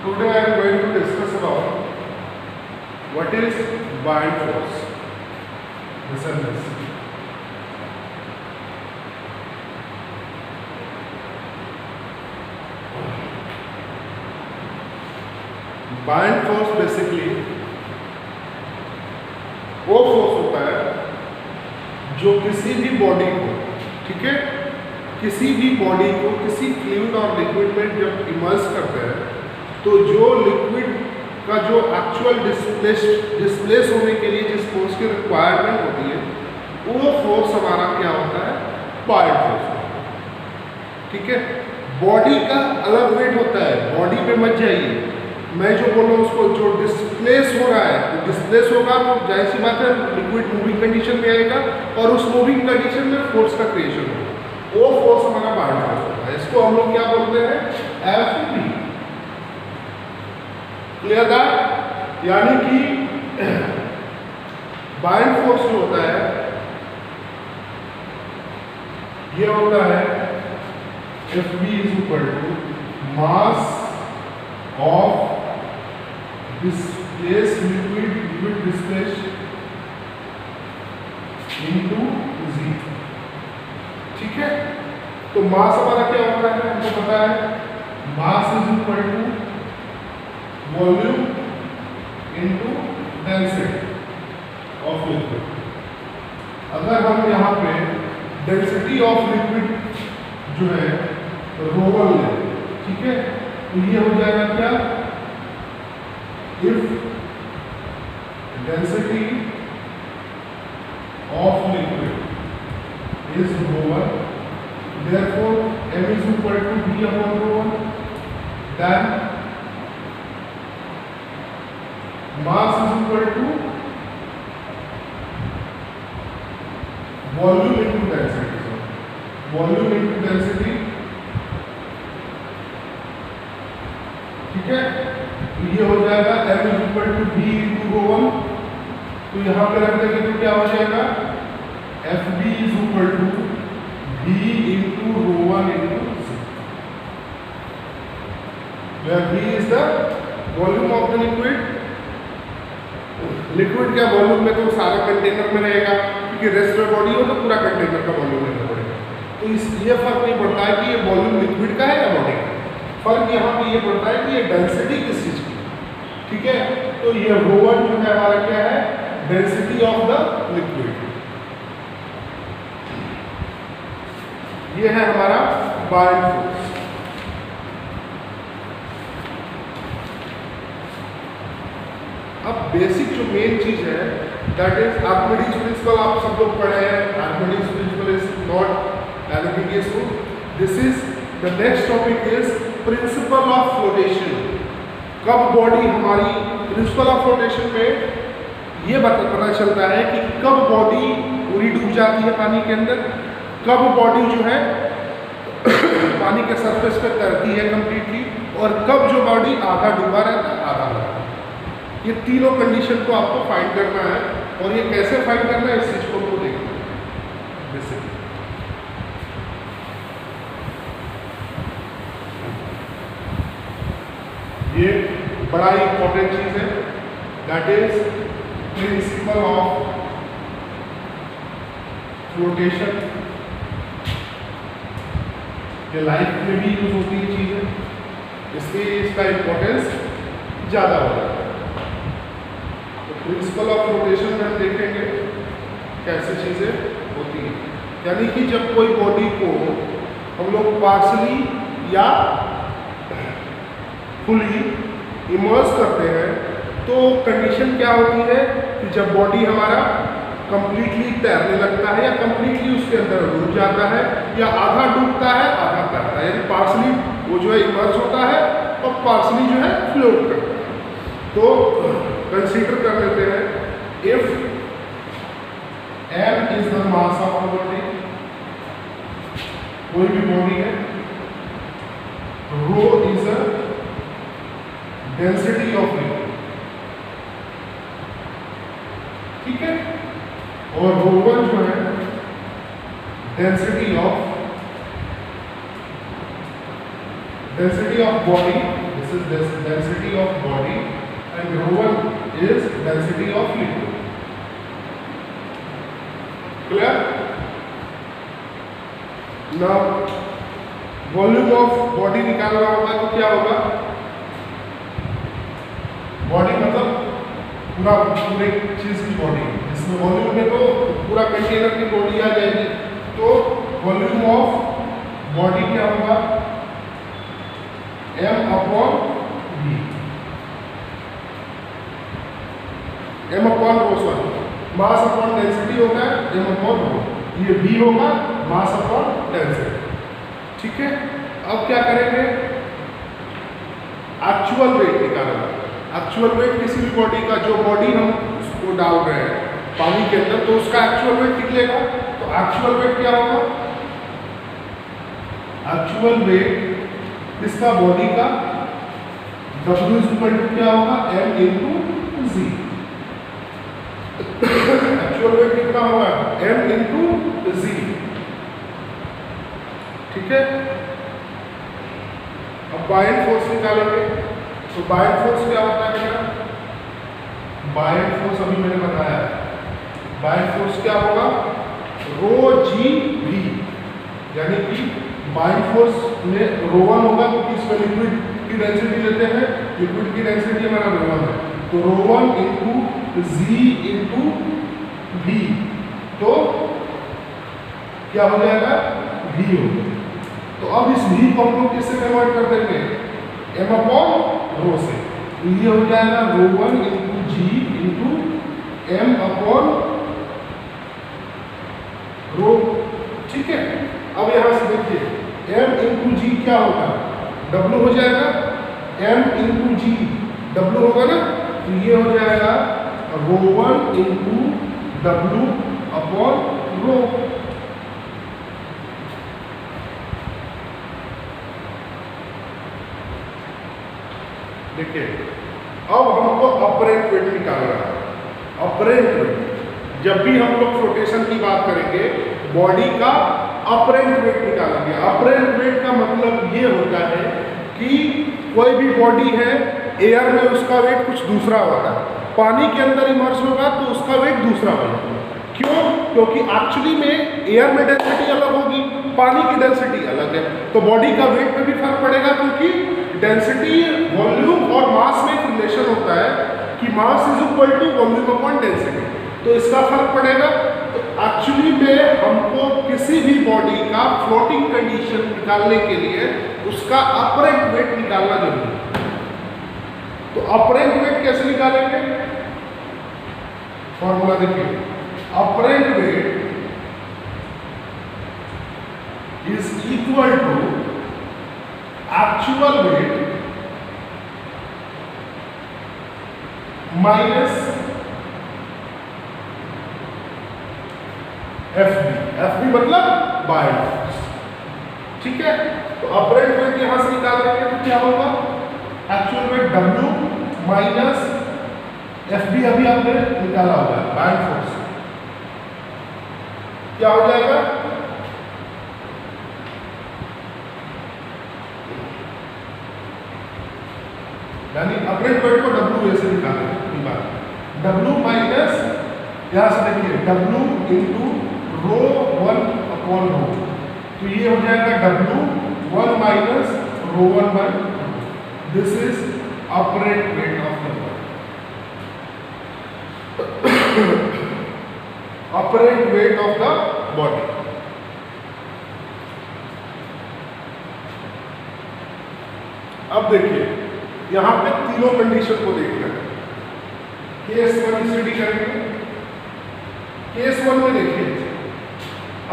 Today I am going to discuss about what is buoyant force. Listen this. Buoyant force basically वो force होता है जो किसी भी बॉडी को, ठीक है, किसी भी बॉडी को किसी फ्लूइड और लिक्विड में जब इमर्स करते हैं तो जो लिक्विड का जो एक्चुअल डिस्प्लेस होने के लिए जिस फोर्स की रिक्वायरमेंट होती है वो फोर्स हमारा क्या होता है, buoyant फोर्स। ठीक है, बॉडी का अलग वेट होता है, बॉडी पे मत जाइए, मैं जो बोल रहा हूँ उसको जो डिस्प्लेस हो रहा है, तो डिस्प्लेस होगा तो जाहिर सी बात है लिक्विड मूविंग कंडीशन में आएगा और उस मूविंग कंडीशन में फोर्स का क्रिएशन होगा, वो फोर्स हमारा buoyant फोर्स होता है। इसको हम लोग क्या बोलते हैं, Fb। Clear that? यानी कि buoyant फोर्स जो होता है ये होता है Fb is equal to mass of displaced liquid displaced into z। ठीक है, तो मास हमारा क्या होता है, हमको पता है mass is equal to volume into density of liquid. अगर हम यहाँ पे डेंसिटी ऑफ लिक्विड जो है ρ1 लें, ठीक है, तो ये हो जाएगा क्या, if density of liquid is ρ1, therefore m is equal to v upon ρ1, then mass is equal to volume into density, volume into density। ठीक है, तो ये हो जाएगा m is equal to v into ρ1, तो यहाँ पे रख देंगे तो क्या हो जाएगा, Fb is equal to v into ρ1 into c, where v is the volume of the liquid. Liquid का वॉल्यूम में तो सारा कंटेनर में रहेगा, क्योंकि रेस्ट ऑफ बॉडी हो तो पूरा कंटेनर का वॉल्यूम लेना पड़ेगा, तो ये फर्क नहीं पड़ता है कि ये वॉल्यूम लिक्विड का है या बॉडी का, फर्क यहाँ पे ये पड़ता है कि ये डेंसिटी किस चीज की। ठीक है, तो ये ρ1 जो है हमारा क्या है, डेंसिटी ऑफ द लिक्विड, ये है हमारा buoyant फोर्स। अब बेसिक जो मेन चीज है दैट इज आर्किमिडीज प्रिंसिपल, आप सब लोग पढ़े हैं। Archimedes principal is not anything useful, this is the next topic is principle of flotation. कब बॉडी हमारी, प्रिंसिपल ऑफ फ्लोटेशन में ये पता चलता है कि कब बॉडी पूरी डूब जाती है पानी के अंदर, कब बॉडी जो है पानी के सरफेस पे तैरती है कंप्लीटली, और कब जो बॉडी आधा डूबा रहता है आधा रहता है। ये तीनों कंडीशन को आपको फाइंड करना है, और ये कैसे फाइंड करना है इस चीज को देखना है बेसिकली। ये बड़ा ही इंपॉर्टेंट चीज है, that is principle of flotation. ये लाइफ में भी यूज होती है चीज है, इसलिए इसका इंपॉर्टेंस ज्यादा हो जाता है। तो प्रिंसिपल ऑफ फ्लोटेशन में हम देखेंगे कैसे चीजें होती हैं, यानी कि जब कोई बॉडी को हम लोग पार्शली या फुली इमर्स करते हैं तो कंडीशन क्या होती है कि जब बॉडी हमारा कंप्लीटली तैरने लगता है या कंप्लीटली उसके अंदर डूब जाता है या आधा डूबता है आधा तैरता है, यानी पार्शली वो जो है इमर्स होता है और पार्शली जो है फ्लोट करता है। तो कंसीडर कर लेते हैं if m is the mass of the body, कोई भी बॉडी है, ρ is a density of liquid, ठीक है, और ρ1 जो है density of body this is density of body and ρ1 is density of liquid. Clear? Now volume of body निकालना होगा तो क्या होगा? बॉडी मतलब पूरे चीज की बॉडी, इसमें वॉल्यूम में तो पूरा कंटेनर की बॉडी आ जाएगी, तो वॉल्यूम ऑफ बॉडी क्या होगा? m/v, m/ρ, mass upon density होगा m/ρ, ये v होगा मास अपॉन डेंसिटी। ठीक है, अब क्या करेंगे? एक्चुअल वेट निकालना। एक्चुअल वेट किसी भी बॉडी का, जो बॉडी हम उसको डाल रहे हैं पानी के अंदर, तो उसका एक्चुअल वेट निकलेगा। तो एक्चुअल वेट क्या होगा? एक्चुअल वेट इसका बॉडी का W = क्या होगा? m/g। एक्चुअल वेट कितना होगा? m/g। ठीक है, अब बायन फोर्स निकालेंगे। तो बायन फोर्स क्या होता है बेटा? बायन फोर्स अभी मैंने बताया, बायन फोर्स क्या होगा? ρg(v), यानी कि बायन फोर्स में ρ1 होगा क्योंकि इसमें लिक्विड की डेंसिटी लेते हैं, लिक्विड की डेंसिटी हमारा ρ1 है, तो ρ1 × g × v, तो क्या हो जाएगा? v होगा। तो अब इस v को हम लोग किससे कन्वर्ट कर देंगे? m/ρ से, तो ये हो जाएगा ρ1 × g × m/ρ। ठीक है, अब यहां से देखिए m × g क्या होगा? W हो जाएगा, m × g W होगा ना, तो ये हो जाएगा ρ1 × W/ρ। देखिए, अब हमको अपरेंट वेट निकालना है। अपरेंट वेट, जब भी हम लोग फ्लोटेशन की बात करेंगे, बॉडी का अपरेंट वेट निकालेंगे। अपरेंट वेट का मतलब ये होता है कि कोई भी बॉडी है, एयर में उसका वेट कुछ दूसरा होता है, पानी के अंदर इमर्स होगा तो उसका वेट दूसरा होगा। क्यों? क्योंकि एक्चुअली में एयर में डेंसिटी अलग होगी, पानी की डेंसिटी अलग है, तो बॉडी का वेट में भी फर्क पड़ेगा, क्योंकि डेंसिटी, वॉल्यूम और मास में एक रिलेशन होता है कि मास = वॉल्यूम अपॉन डेंसिटी, तो इसका फर्क पड़ेगा। तो एक्चुअली में हमको किसी भी बॉडी का फ्लोटिंग कंडीशन निकालने के लिए उसका अपरेंट वेट निकालना जरूरी है। तो अपरेंट वेट कैसे निकालेंगे? फॉर्मूला देखिए, apparent weight is equal to actual weight minus FB मतलब बायन फोर्स। ठीक है, तो अपरेंट वेट यहां से निकाल देंगे तो क्या होगा? Actual wait W minus FB अभी आपने निकाला होगा, बायन फोर्स, क्या हो जाएगा? यानी अपरेंट वेट को W ऐसे निकालेंगे, W माइनस, यहां से देखिए W × ρ1/ρ, तो ये हो जाएगा W1 minus ρ1/ρ। This is apparent weight of the body. Apparent weight of the body. अब देखिए, यहां पे तीनों कंडीशन को देखना है। केस 1 स्टडी करेंगे। केस 1 में देखिए,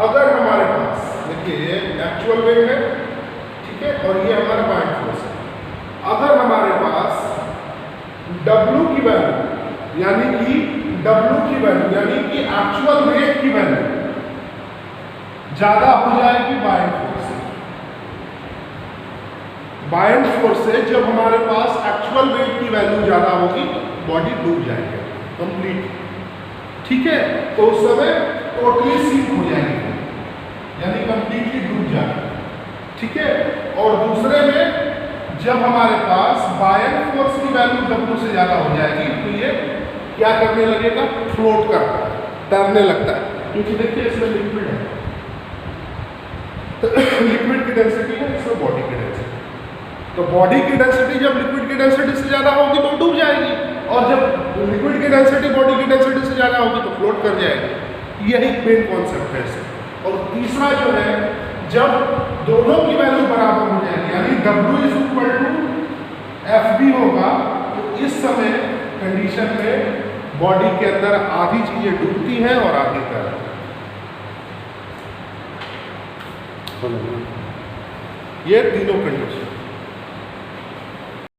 अगर हमारे पास, देखिए ये एक्चुअल वेट है, ठीक है, और ये हमारा बायन फोर्स है। अगर हमारे पास W की वैल्यू, यानी कि एक्चुअल वेट की वैल्यू ज्यादा हो जाएगी बायन फोर्स से। बायन फोर्स से जब हमारे पास एक्चुअल वेट की वैल्यू ज्यादा होगी, बॉडी डूब जाएगी कंप्लीट। ठीक है, तो उस समय टोटली सिंक हो जाएगी, यानी कंप्लीटली डूब जाएगी। ठीक है, और दूसरे में जब हमारे पास बायन फोर्स की वैल्यू W से ज़्यादा हो जाएगी तो ये क्या करने लगेगा, फ्लोट करता है, तैरने लगता है, क्योंकि देखिए इसमें लिक्विड है, तो लिक्विड की डेंसिटी है, इसमें बॉडी की डेंसिटी। तो बॉडी की डेंसिटी जब लिक्विड की डेंसिटी से ज़्यादा होगी तो डूब जाएगी, और जब लिक्विड की डेंसिटी बॉडी की डेंसिटी से ज़्यादा होगी तो फ्लोट कर जाएगी। यही मेन कॉन्सेप्ट है इससे। और तीसरा जो है, जब दोनों की वैल्यू बराबर हो जाएगी, यानी W = FB होगा, तो इस समय कंडीशन में बॉडी के अंदर आधी चीजें डूबती हैं और आधी तैरती हैं। ये तीनों कंडीशन